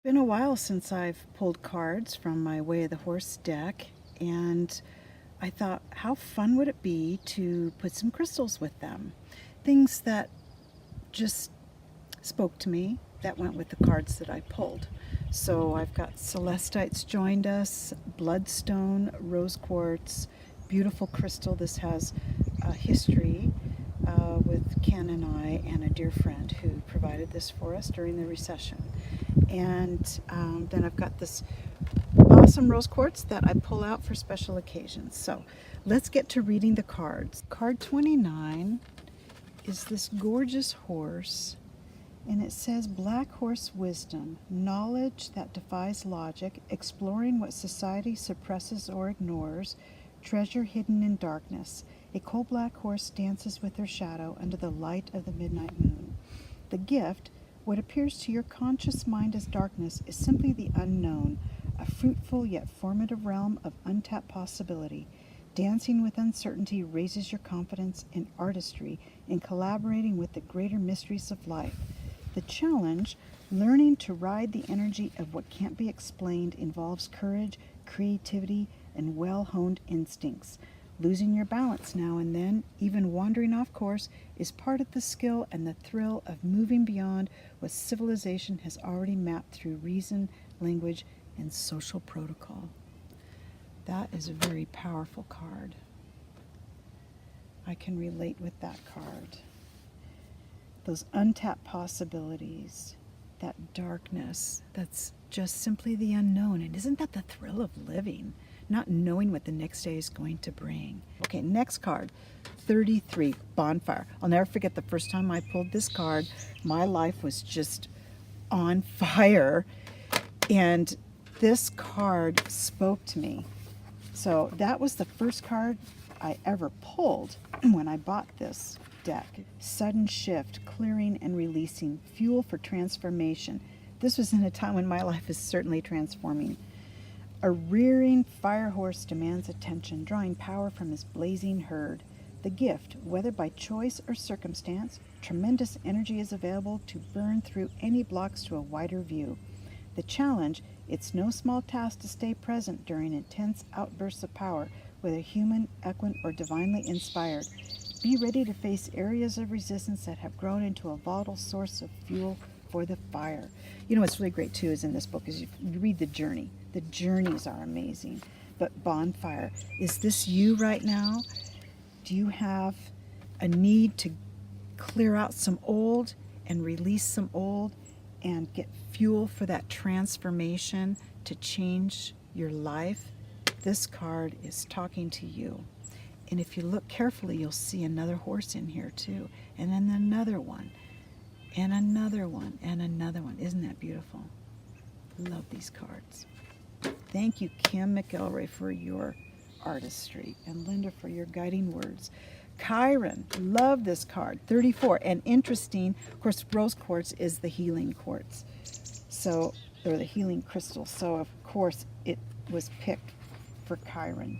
Been a while since I've pulled cards from my Way of the Horse deck, and I thought, how fun would it be to put some crystals with them? Things that just spoke to me that went with the cards that I pulled. So I've got celestites joined us, bloodstone, rose quartz, beautiful crystal. This has a history with Ken and I and a dear friend who provided this for us during the recession. And then I've got this awesome rose quartz that I pull out for special occasions. So let's get to reading the cards. Card 29 is this gorgeous horse, and it says Black Horse Wisdom, knowledge that defies logic, exploring what society suppresses or ignores, treasure hidden in darkness. A coal-black horse dances with her shadow under the light of the midnight moon. The gift, what appears to your conscious mind as darkness, is simply the unknown, a fruitful yet formative realm of untapped possibility. Dancing with uncertainty raises your confidence in artistry, in collaborating with the greater mysteries of life. The challenge, learning to ride the energy of what can't be explained, involves courage, creativity, and well-honed instincts. Losing your balance now and then, even wandering off course, is part of the skill and the thrill of moving beyond what civilization has already mapped through reason, language, and social protocol. That is a very powerful card. I can relate with that card. Those untapped possibilities, that darkness, that's just simply the unknown. And isn't that the thrill of living? Not knowing what the next day is going to bring. Okay, next card, 33, Bonfire. I'll never forget the first time I pulled this card. My life was just on fire, and this card spoke to me. So that was the first card I ever pulled when I bought this deck. Sudden shift, clearing and releasing, fuel for transformation. This was in a time when my life is certainly transforming. A rearing fire horse demands attention, drawing power from his blazing herd. The gift, whether by choice or circumstance, tremendous energy is available to burn through any blocks to a wider view. The challenge, it's no small task to stay present during intense outbursts of power, whether human, equine, or divinely inspired. Be ready to face areas of resistance that have grown into a volatile source of fuel for the fire. You know what's really great too is in this book is you read the journey. The journeys are amazing. But Bonfire, is this you right now? Do you have a need to clear out some old and release some old and get fuel for that transformation to change your life? This card is talking to you. And if you look carefully, you'll see another horse in here too, and then another one, and another one, and another one. Isn't that beautiful? Love these cards. Thank you, Kim McElroy, for your artistry, and Linda for your guiding words. Chiron, love this card, 34. And interesting, of course, rose quartz is the healing quartz, so, or the healing crystal. So, of course, it was picked for Chiron.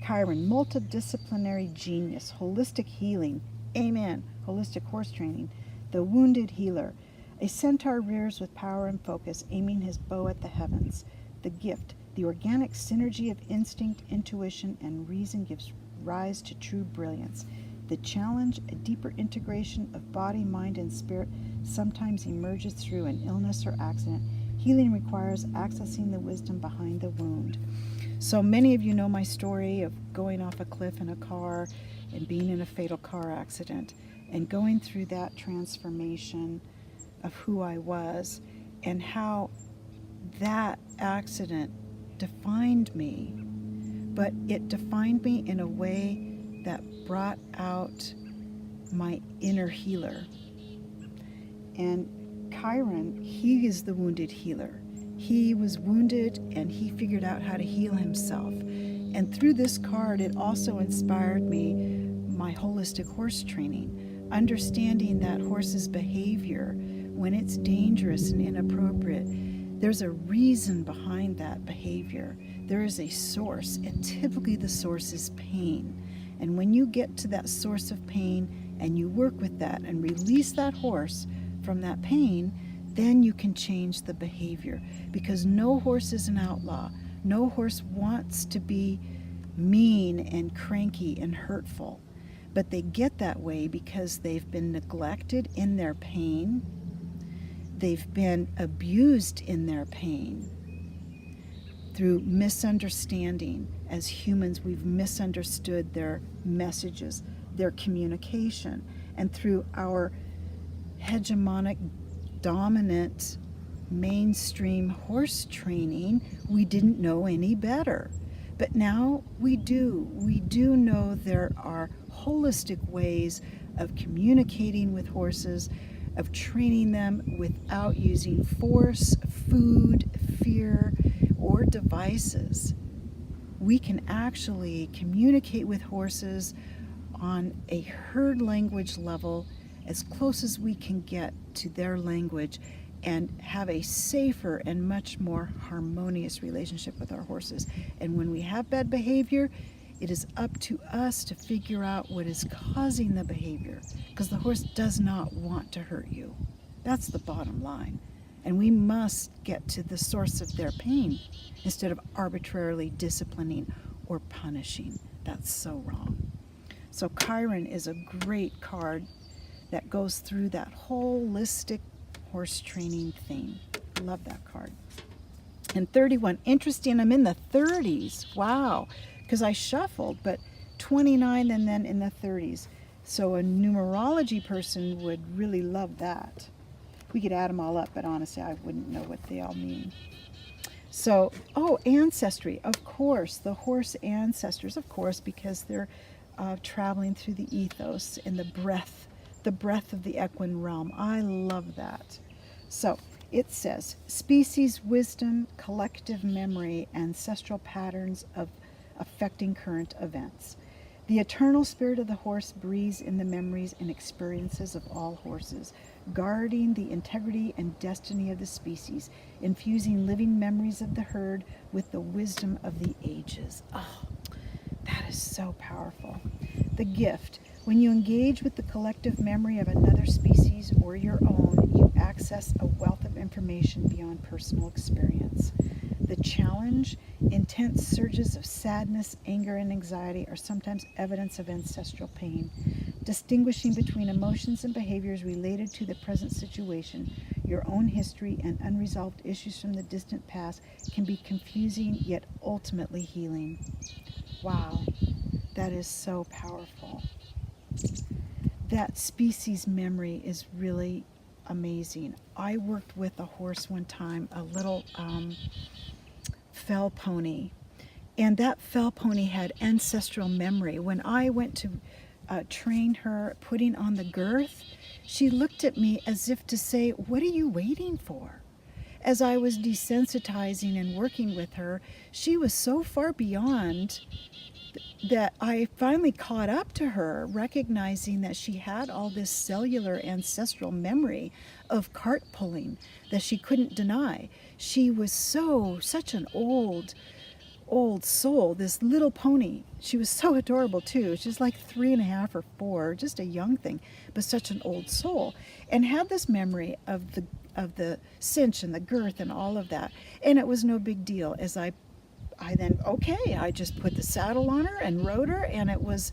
Chiron, multidisciplinary genius, holistic healing, amen, holistic horse training, the wounded healer. A centaur rears with power and focus, aiming his bow at the heavens. The gift, the organic synergy of instinct, intuition, and reason gives rise to true brilliance. The challenge, a deeper integration of body, mind, and spirit, sometimes emerges through an illness or accident. Healing requires accessing the wisdom behind the wound. So many of you know my story of going off a cliff in a car and being in a fatal car accident and going through that transformation of who I was and how that accident defined me, but it defined me in a way that brought out my inner healer. And Chiron, he is the wounded healer. He was wounded and he figured out how to heal himself. And through this card, it also inspired me my holistic horse training, understanding that horses' behavior when it's dangerous and inappropriate. There's a reason behind that behavior. There is a source, and typically the source is pain. And when you get to that source of pain and you work with that and release that horse from that pain, then you can change the behavior, because no horse is an outlaw. No horse wants to be mean and cranky and hurtful, but they get that way because they've been neglected in their pain. They've been abused in their pain through misunderstanding. As humans, we've misunderstood their messages, their communication, and through our hegemonic, dominant, mainstream horse training, we didn't know any better. But now we do. We do know there are holistic ways of communicating with horses, of training them without using force, food, fear, or devices. We can actually communicate with horses on a herd language level, as close as we can get to their language, and have a safer and much more harmonious relationship with our horses. And when we have bad behavior, it is up to us to figure out what is causing the behavior, because the horse does not want to hurt you. That's the bottom line. And we must get to the source of their pain instead of arbitrarily disciplining or punishing. That's so wrong. So Chiron is a great card that goes through that holistic horse training thing. Love that card. And 31, interesting, I'm in the 30s. Wow, because I shuffled, but 29 and then in the 30s. So a numerology person would really love that. We could add them all up, but honestly, I wouldn't know what they all mean. So, ancestry, of course, the horse ancestors, of course, because they're traveling through the ethos and the breath of the equine realm. I love that. So it says, species, wisdom, collective memory, ancestral patterns of affecting current events. The eternal spirit of the horse breathes in the memories and experiences of all horses, guarding the integrity and destiny of the species, infusing living memories of the herd with the wisdom of the ages. Oh, that is so powerful. The gift. When you engage with the collective memory of another species or your own, you access a wealth of information beyond personal experience. The challenge, intense surges of sadness, anger, and anxiety are sometimes evidence of ancestral pain. Distinguishing between emotions and behaviors related to the present situation, your own history, and unresolved issues from the distant past can be confusing yet ultimately healing. Wow, that is so powerful. That species memory is really amazing. I worked with a horse one time, a little fell pony, and that fell pony had ancestral memory. When I went to train her putting on the girth, she looked at me as if to say, "What are you waiting for?" As I was desensitizing and working with her, she was so far beyond that I finally caught up to her, recognizing that she had all this cellular ancestral memory of cart pulling that she couldn't deny. She was such an old soul, this little pony. She was so adorable too. She was like 3.5 or 4, just a young thing, but such an old soul, and had this memory of the cinch and the girth and all of that. And it was no big deal. As I just put the saddle on her and rode her, and it was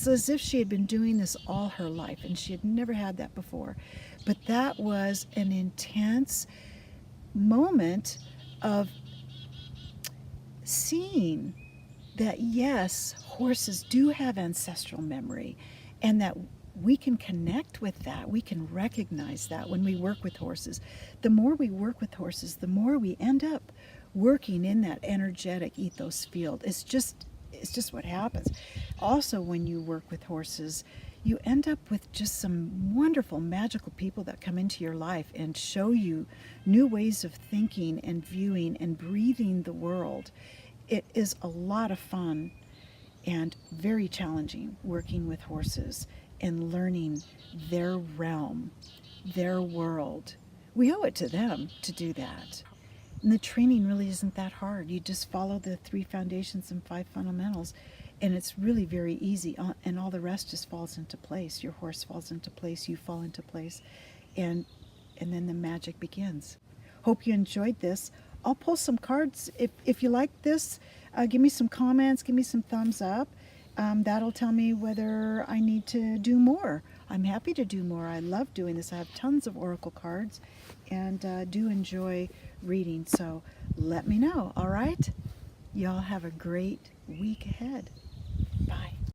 as if she had been doing this all her life, and she had never had that before. But that was an intense moment of seeing that, yes, horses do have ancestral memory, and that we can connect with that. We can recognize that when we work with horses. The more we work with horses, the more we end up working in that energetic ethos field. It's just what happens. Also, when you work with horses, you end up with just some wonderful, magical people that come into your life and show you new ways of thinking and viewing and breathing the world. It is a lot of fun and very challenging working with horses and learning their realm, their world. We owe it to them to do that. And the training really isn't that hard. You just follow the 3 foundations and 5 fundamentals, and it's really very easy, and all the rest just falls into place. Your horse falls into place, you fall into place, and and then the magic begins. Hope you enjoyed this. I'll pull some cards. If you like this, give me some comments, give me some thumbs up. That'll tell me whether I need to do more. I'm happy to do more. I love doing this. I have tons of oracle cards and do enjoy reading. So let me know, all right? Y'all have a great week ahead. Bye.